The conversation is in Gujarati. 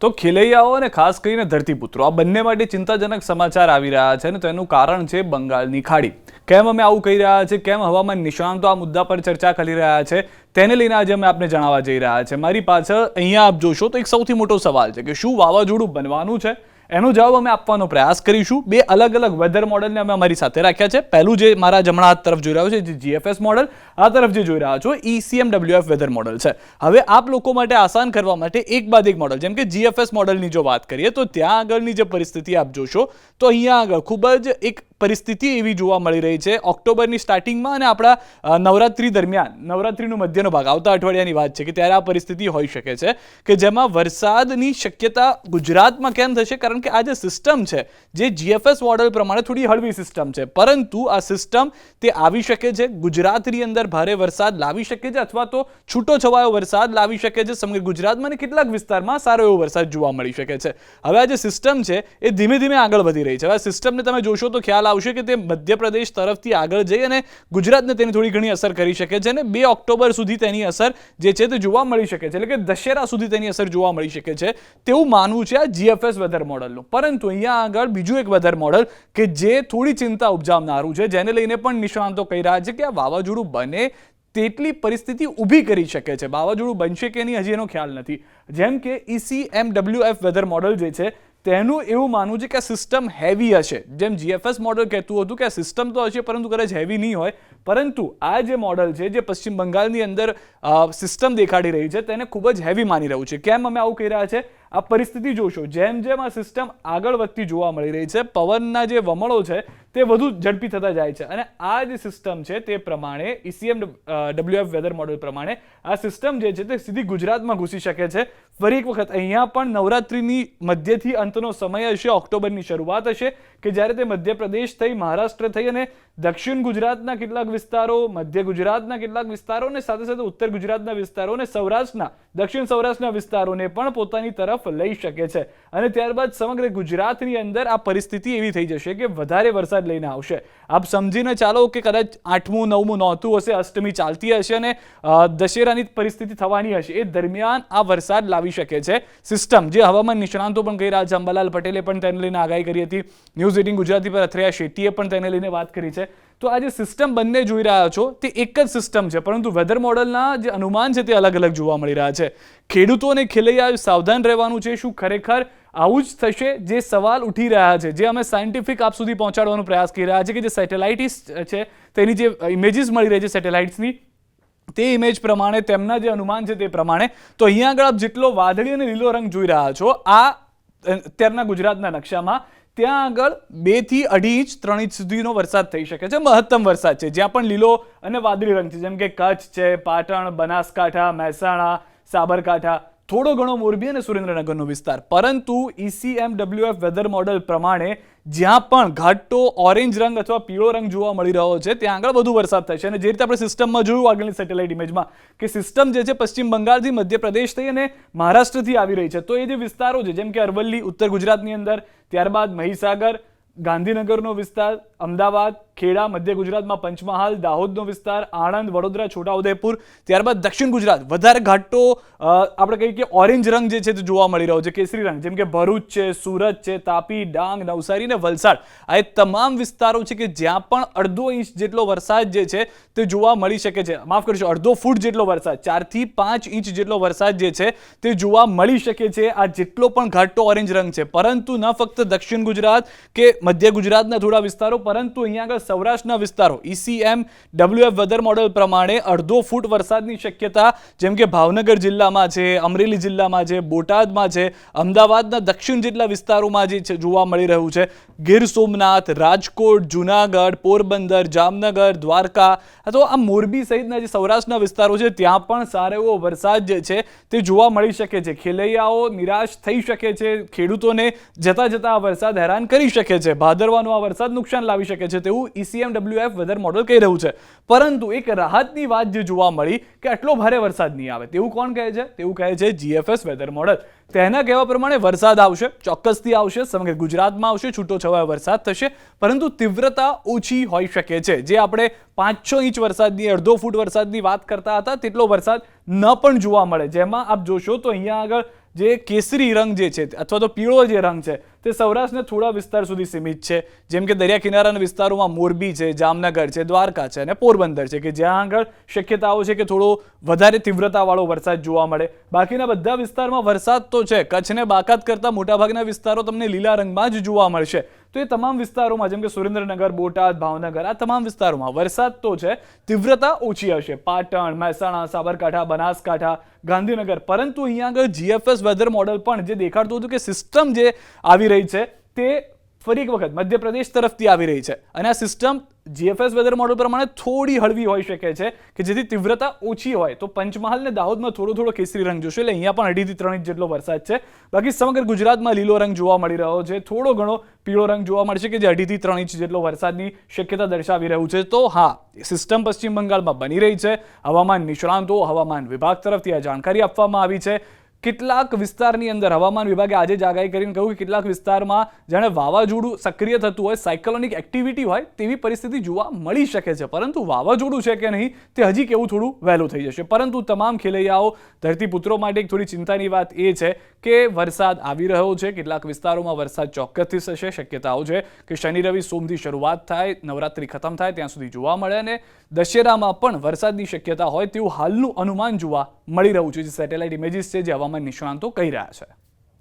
તો ખેલૈયાઓ અને ખાસ કરીને ધરતીપુત્રો આ બંને માટે ચિંતાજનક સમાચાર આવી રહ્યા છે અને તેનું કારણ છે બંગાળની ખાડી. કેમ અમે આવું કહી રહ્યા છે, કેમ હવામાન નિષ્ણાતો આ મુદ્દા પર ચર્ચા કરી રહ્યા છે, તેને લઈને આજે અમે આપને જણાવવા જઈ રહ્યા છે. મારી પાછળ અહીંયા આપ જોશો તો એક સૌથી મોટો સવાલ છે કે શું વાવાઝોડું બનવાનું છે. એનો જવાબ અમે આપવાનો પ્રયાસ કરીશું. બે અલગ અલગ વેધર મોડલને અમે અમારી સાથે રાખ્યા છે. પહેલું જે મારા જમણા હાથ તરફ જોઈ રહ્યો છે જે GFS મોડલ, આ તરફ જે જોઈ રહ્યા છો ECMWF વેધર મોડલ છે. હવે આપ લોકો માટે આસાન કરવા માટે એક બાદ એક મોડલ, જેમ કે GFS મોડલની જો વાત કરીએ તો ત્યાં આગળની જે પરિસ્થિતિ આપ જોશો તો અહીંયા આગળ ખૂબ જ એક પરિસ્થિતિ એવી જોવા મળી રહી છે ઓક્ટોબરની સ્ટાર્ટિંગમાં અને આપણા નવરાત્રી દરમિયાન, નવરાત્રીનો મધ્યનો ભાગ આવતા અઠવાડિયાની વાત છે કે ત્યારે આ પરિસ્થિતિ હોઈ શકે છે કે જેમાં વરસાદની શક્યતા ગુજરાતમાં કેમ થશે, કારણ કે આ જે સિસ્ટમ છે જે GFS મોડલ પ્રમાણે થોડી હળવી સિસ્ટમ છે, પરંતુ આ સિસ્ટમ તે આવી શકે છે ગુજરાતની અંદર ભારે વરસાદ લાવી શકે છે અથવા તો છૂટો છવાયો વરસાદ લાવી શકે છે સમગ્ર ગુજરાતમાં અને કેટલાક વિસ્તારમાં સારો એવો વરસાદ જોવા મળી શકે છે. હવે આ જે સિસ્ટમ છે એ ધીમે ધીમે આગળ વધી રહી છે. હવે આ સિસ્ટમને તમે જોશો તો ખ્યાલ આવશે કે તે મધ્યપ્રદેશ તરફથી આગળ જઈ અને ગુજરાતને તેની થોડી ઘણી અસર કરી શકે છે અને 2 ઓક્ટોબર સુધી તેની અસર જે છે તે જોવા મળી શકે છે, એટલે કે દશેરા સુધી તેની અસર જોવા મળી શકે છે તેવું માનવું છે આ GFS વેધર મોડલનું. પરંતુ અહીંયા આગળ બીજું એક વેધર મોડલ કે જે થોડી ચિંતા ઉપજાવનારું છે, જેને લઈને પણ નિષ્ણાતો કહી રહ્યા છે કે આ વાવાઝોડું બને તેટલી પરિસ્થિતિ ઊભી કરી શકે છે. વાવાઝોડું બનશે કે નહીં હજી એનો ખ્યાલ નથી. જેમ કે ECMWF વેધર મોડલ જે છે તેનું એવું માનવું છે કે આ સિસ્ટમ હેવી હશે. જેમ GFS મોડલ કહેતું હતું કે આ સિસ્ટમ તો હશે પરંતુ કદાચ હેવી નહીં હોય, પરંતુ આ જે મોડલ છે જે પશ્ચિમ બંગાળની અંદર સિસ્ટમ દેખાડી રહી છે તેને ખૂબ જ હેવી માની રહ્યું છે. કેમ અમે આવું કહી રહ્યા છે? આ પરિસ્થિતિ જોશો, જેમ જેમ આ સિસ્ટમ આગળ વધતી જોવા મળી રહી છે, પવનના જે વમળો છે તે વધુ ઝડપી થતા જાય છે અને આ જે સિસ્ટમ છે તે પ્રમાણે ECMWF વેધર મોડલ પ્રમાણે આ સિસ્ટમ જે છે તે સીધી ગુજરાતમાં ઘૂસી શકે છે. ફરી એક વખત અહીંયા પણ નવરાત્રિની મધ્યથી અંતનો સમય હશે, ઓક્ટોબરની શરૂઆત હશે કે જ્યારે તે મધ્યપ્રદેશ થઈ, મહારાષ્ટ્ર થઈ અને દક્ષિણ ગુજરાતના કેટલાક વિસ્તારો, મધ્ય ગુજરાતના કેટલાક વિસ્તારો અને સાથે સાથે ઉત્તર ગુજરાતના વિસ્તારો અને સૌરાષ્ટ્રના, દક્ષિણ સૌરાષ્ટ્રના વિસ્તારોને પણ પોતાની તરફ લઈ શકે છે અને ત્યારબાદ સમગ્ર ગુજરાતની અંદર આ પરિસ્થિતિ એવી થઈ જશે કે વધારે વરસાદ લઈને આવશે. આપ સમજીને ચાલો કે કદાચ 8મું 9મું નોરતું હશે, અષ્ટમી ચાલતી હશે અને દશેરાની પરિસ્થિતિ થવાની હશે, એ દરમિયાન આ વરસાદ લાવી શકે છે સિસ્ટમ, જે હવામાન નિષ્ણાતો પણ કહી રહ્યા છે. અંબાલાલ પટેલે પણ તેને લઈને આગાહી કરી હતી. ન્યૂઝ 18 ગુજરાતી પર અથરેયા શેટ્ટીએ પણ તેને લઈને વાત કરી છે. તો આ જે સિસ્ટમ બંને જોઈ રહ્યા છો તે એક જ સિસ્ટમ છે, પરંતુ વેધર મોડલના જે અનુમાન છે તે અલગ અલગ જોવા મળી રહ્યા છે. ખેડૂતો અને ખેલૈયાઓ સાવધાન રહેવાનું છે. શું ખરેખર આવું જ થશે? જે સવાલ ઉઠી રહ્યા છે, જે અમે સાયન્ટિફિક આપ સુધી પહોંચાડવાનો પ્રયાસ કરી રહ્યા છે કે જે સેટેલાઇટ્સ છે તેની જે ઇમેજીસ મળી રહી છે સેટેલાઇટ્સની, તે ઇમેજ પ્રમાણે તેમના જે અનુમાન છે તે પ્રમાણે તો અહીંયા આગળ આપ જેટલો વાદળી અને લીલો રંગ જોઈ રહ્યા છો આ અત્યારના ગુજરાતના નકશામાં, ત્યાં આગળ 2 થી 2.5 ઇંચ 3 ઇંચ સુધીનો વરસાદ થઈ શકે છે. મહત્તમ વરસાદ છે જ્યાં પણ લીલો અને વાદળી રંગ છે, જેમ કે કચ્છ છે, પાટણ, બનાસકાંઠા, મહેસાણા, સાબરકાંઠા, થોડો ઘણો મોરબી અને સુરેન્દ્રનગરનો વિસ્તાર. પરંતુ ECMWF વેધર મોડલ પ્રમાણે જ્યાં પણ ઘાટો ઓરેન્જ રંગ અથવા પીળો રંગ જોવા મળી રહ્યો છે ત્યાં આગળ વધુ વરસાદ થશે. અને જે રીતે આપણે સિસ્ટમમાં જોયું આગળની સેટેલાઇટ ઇમેજમાં કે સિસ્ટમ જે છે પશ્ચિમ બંગાળથી મધ્યપ્રદેશ થઈ અને મહારાષ્ટ્રથી આવી રહી છે, તો એ જે વિસ્તારો છે જેમ કે અરવલ્લી ઉત્તર ગુજરાતની અંદર, ત્યારબાદ મહીસાગર, ગાંધીનગરનો વિસ્તાર, અમદાવાદ, ખેડા, મધ્ય ગુજરાતમાં પંચમહાલ, દાહોદનો વિસ્તાર, આણંદ, વડોદરા, છોટાઉદેપુર, ત્યારબાદ દક્ષિણ ગુજરાત વધારે ઘાટો આપણે કહીએ કે ઓરેન્જ રંગ જે છે તે જોવા મળી રહ્યો છે, કેસરી રંગ, જેમ કે ભરૂચ છે, સુરત છે, તાપી, ડાંગ, નવસારી અને વલસાડ. આ તમામ વિસ્તારો છે કે જ્યાં પણ 1.5 ઇંચ જેટલો વરસાદ જે છે તે જોવા મળી શકે છે. માફ કરશો, 1.5 ફૂટ જેટલો વરસાદ, 4 થી 5 ઇંચ જેટલો વરસાદ જે છે તે જોવા મળી શકે છે. આ જેટલો પણ ઘાટો ઓરેન્જ રંગ છે, પરંતુ ન ફક્ત દક્ષિણ ગુજરાત કે મધ્ય ગુજરાતના થોડા વિસ્તારો, પરંતુ અહીંયા આગળ સૌરાષ્ટ્રના વિસ્તારો ECMWF વેધર મોડલ પ્રમાણે 1.5 ફૂટ વરસાદની શક્યતા જેમ કે ભાવનગર જિલ્લામાં છે, અમરેલી જિલ્લામાં છે, બોટાદમાં છે, અમદાવાદના દક્ષિણ જેટલા વિસ્તારોમાં જે છે જોવા મળી રહ્યું છે. ગીર સોમનાથ, રાજકોટ, જુનાગઢ, પોરબંદર, જામનગર, દ્વારકા અથવા આ મોરબી સહિતના જે સૌરાષ્ટ્રના વિસ્તારો છે ત્યાં પણ સારો એવો વરસાદ જે છે તે જોવા મળી શકે છે. ખેલૈયાઓ નિરાશ થઈ શકે છે, ખેડૂતોને જતા જતા આ વરસાદ હેરાન કરી શકે છે, ભાદરવાનો આ વરસાદ નુકસાન લાવી શકે છે તેવું ECMWF વેધર મોડલ કહી રહ્યું છે. પરંતુ એક રાહતની વાત જે જોવા મળી કે આટલો ભારે વરસાદ નહીં આવે તેવું કોણ કહે છે? તેવું કહે છે GFS વેધર મોડલ. તેના કહેવા પ્રમાણે વરસાદ આવશે, ચોક્કસથી આવશે, સમગ્ર ગુજરાતમાં આવશે, છૂટો છવાયો વરસાદ થશે, પરંતુ તીવ્રતા ઓછી હોઈ શકે છે. જે આપણે 5-6 ઇંચ વરસાદની, 1.5 ફૂટ વરસાદની વાત કરતા હતા તેટલો વરસાદ ન પણ જોવા મળે. જેમાં આપ જોશો તો અહીંયા આગળ જે કેસરી રંગ જે છે અથવા તો પીળો જે રંગ છે તે સૌરાષ્ટ્રના થોડા વિસ્તાર સુધી સીમિત છે, જેમ કે દરિયા કિનારાના વિસ્તારોમાં મોરબી છે, જામનગર છે, દ્વારકા છે અને પોરબંદર છે, કે જ્યાં આગળ શક્યતાઓ છે કે થોડો વધારે તીવ્રતાવાળો વરસાદ જોવા મળે. બાકીના બધા વિસ્તારમાં વરસાદ તો છે, કચ્છને બાકાત કરતા મોટાભાગના વિસ્તારો તમને લીલા રંગમાં જ જોવા મળશે. તો એ તમામ વિસ્તારોમાં જેમ કે સુરેન્દ્રનગર, બોટાદ, ભાવનગર, આ તમામ વિસ્તારોમાં વરસાદ તો છે, તીવ્રતા ઓછી હશે. પાટણ, મહેસાણા, સાબરકાંઠા, બનાસકાંઠા, ગાંધીનગર, પરંતુ અહીંયા આગળ GFS વેધર મોડલ પણ જે દેખાડતું હતું કે સિસ્ટમ જે આવી રહી છે તે ફરી એક વખત મધ્યપ્રદેશ તરફથી આવી રહી છે, અને આ સિસ્ટમ GFS વેધર મોડલ પ્રમાણે થોડી હળવી હોઈ શકે છે કે જેથી તીવ્રતા ઓછી હોય. તો પંચમહાલ ને દાહોદમાં થોડો કેસરી રંગ જોશે, એટલે અહીંયા પણ 2.5 થી 3 ઇંચ જેટલો વરસાદ છે. બાકી સમગ્ર ગુજરાતમાં લીલો રંગ જોવા મળી રહ્યો છે, થોડો ઘણો પીળો રંગ જોવા મળશે કે જે 2.5 થી 3 ઇંચ જેટલો વરસાદની શક્યતા દર્શાવી રહ્યું છે. તો હા, સિસ્ટમ પશ્ચિમ બંગાળમાં બની રહી છે. હવામાન નિષ્ણાંતો, હવામાન વિભાગ તરફથી આ જાણકારી આપવામાં આવી છે. કેટલાક વિસ્તારની અંદર હવામાન વિભાગે આજે જ આગાહી કરીને કહ્યું કે કેટલાક વિસ્તારમાં જાણે વાવાઝોડું સક્રિય થતું હોય, સાયક્લોનિક એક્ટિવિટી હોય તેવી પરિસ્થિતિ જોવા મળી શકે છે, પરંતુ વાવાઝોડું છે કે નહીં તે હજી કેવું થોડું વહેલું થઈ જશે. પરંતુ તમામ ખેલૈયાઓ, ધરતીપુત્રો માટે એક થોડી ચિંતાની વાત એ છે કે વરસાદ આવી રહ્યો છે. કેટલાક વિસ્તારોમાં વરસાદ ચોક્કસથી થશે. શક્યતાઓ છે કે શનિ, રવિ, સોમથી શરૂઆત થાય, નવરાત્રી ખતમ થાય ત્યાં સુધી જોવા મળે, અને દશેરામાં પણ વરસાદની શક્યતા હોય તેવું હાલનું અનુમાન જોવા મળી રહ્યું છે, જે સેટેલાઇટ ઇમેજીસ છે, જે હવામાન નિષ્ણાંતો કહી રહ્યા છે.